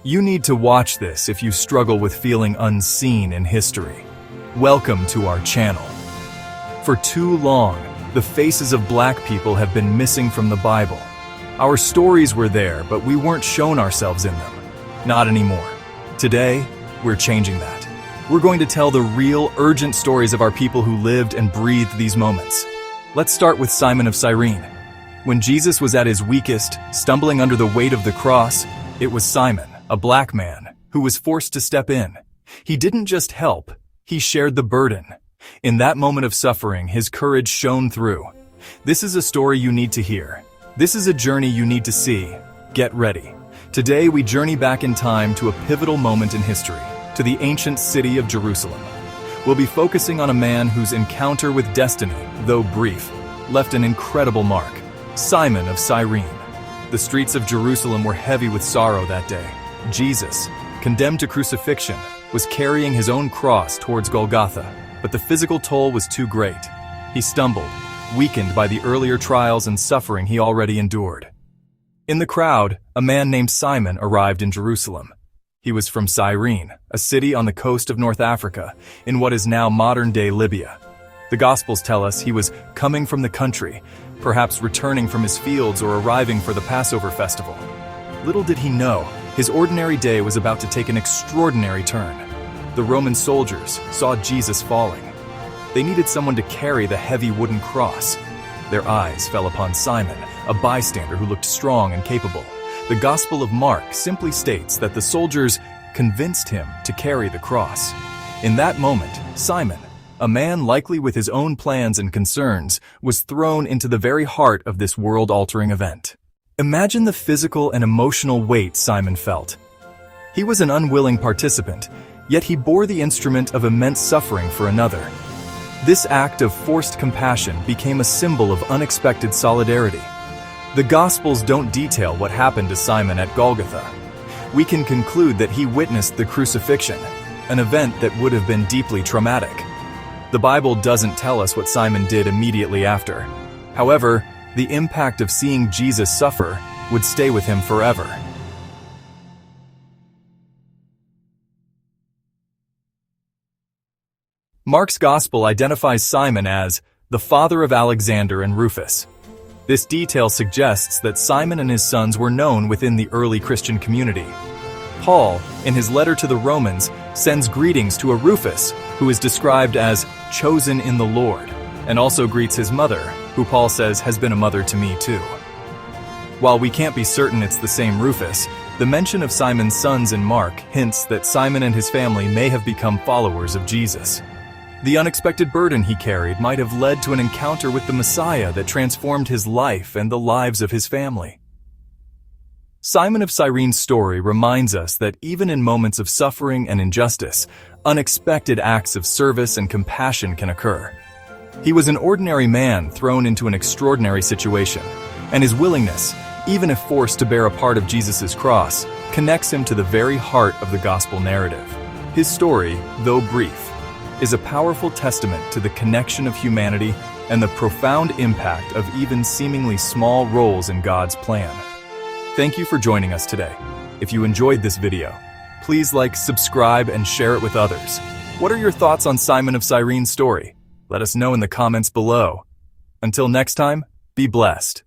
You need to watch this if you struggle with feeling unseen in history. Welcome to our channel. For too long, the faces of Black people have been missing from the Bible. Our stories were there, but we weren't shown ourselves in them. Not anymore. Today, we're changing that. We're going to tell the real, urgent stories of our people who lived and breathed these moments. Let's start with Simon of Cyrene. When Jesus was at his weakest, stumbling under the weight of the cross, it was Simon, a Black man, who was forced to step in. He didn't just help, he shared the burden. In that moment of suffering, his courage shone through. This is a story you need to hear. This is a journey you need to see. Get ready. Today we journey back in time to a pivotal moment in history, to the ancient city of Jerusalem. We'll be focusing on a man whose encounter with destiny, though brief, left an incredible mark. Simon of Cyrene. The streets of Jerusalem were heavy with sorrow that day. Jesus, condemned to crucifixion, was carrying his own cross towards Golgotha, but the physical toll was too great. He stumbled, weakened by the earlier trials and suffering he already endured. In the crowd, a man named Simon arrived in Jerusalem. He was from Cyrene, a city on the coast of North Africa, in what is now modern-day Libya. The Gospels tell us he was coming from the country, perhaps returning from his fields or arriving for the Passover festival. Little did he know, his ordinary day was about to take an extraordinary turn. The Roman soldiers saw Jesus falling. They needed someone to carry the heavy wooden cross. Their eyes fell upon Simon, a bystander who looked strong and capable. The Gospel of Mark simply states that the soldiers convinced him to carry the cross. In that moment, Simon, a man likely with his own plans and concerns, was thrown into the very heart of this world-altering event. Imagine the physical and emotional weight Simon felt. He was an unwilling participant, yet he bore the instrument of immense suffering for another. This act of forced compassion became a symbol of unexpected solidarity. The Gospels don't detail what happened to Simon at Golgotha. We can conclude that he witnessed the crucifixion, an event that would have been deeply traumatic. The Bible doesn't tell us what Simon did immediately after. However, the impact of seeing Jesus suffer would stay with him forever. Mark's Gospel identifies Simon as the father of Alexander and Rufus. This detail suggests that Simon and his sons were known within the early Christian community. Paul, in his letter to the Romans, sends greetings to a Rufus, who is described as chosen in the Lord, and also greets his mother, who Paul says has been a mother to me too. While we can't be certain it's the same Rufus, the mention of Simon's sons in Mark hints that Simon and his family may have become followers of Jesus. The unexpected burden he carried might have led to an encounter with the Messiah that transformed his life and the lives of his family. Simon of Cyrene's story reminds us that even in moments of suffering and injustice, unexpected acts of service and compassion can occur. He was an ordinary man thrown into an extraordinary situation, and his willingness, even if forced to bear a part of Jesus' cross, connects him to the very heart of the gospel narrative. His story, though brief, is a powerful testament to the connection of humanity and the profound impact of even seemingly small roles in God's plan. Thank you for joining us today. If you enjoyed this video, please like, subscribe, and share it with others. What are your thoughts on Simon of Cyrene's story? Let us know in the comments below. Until next time, be blessed.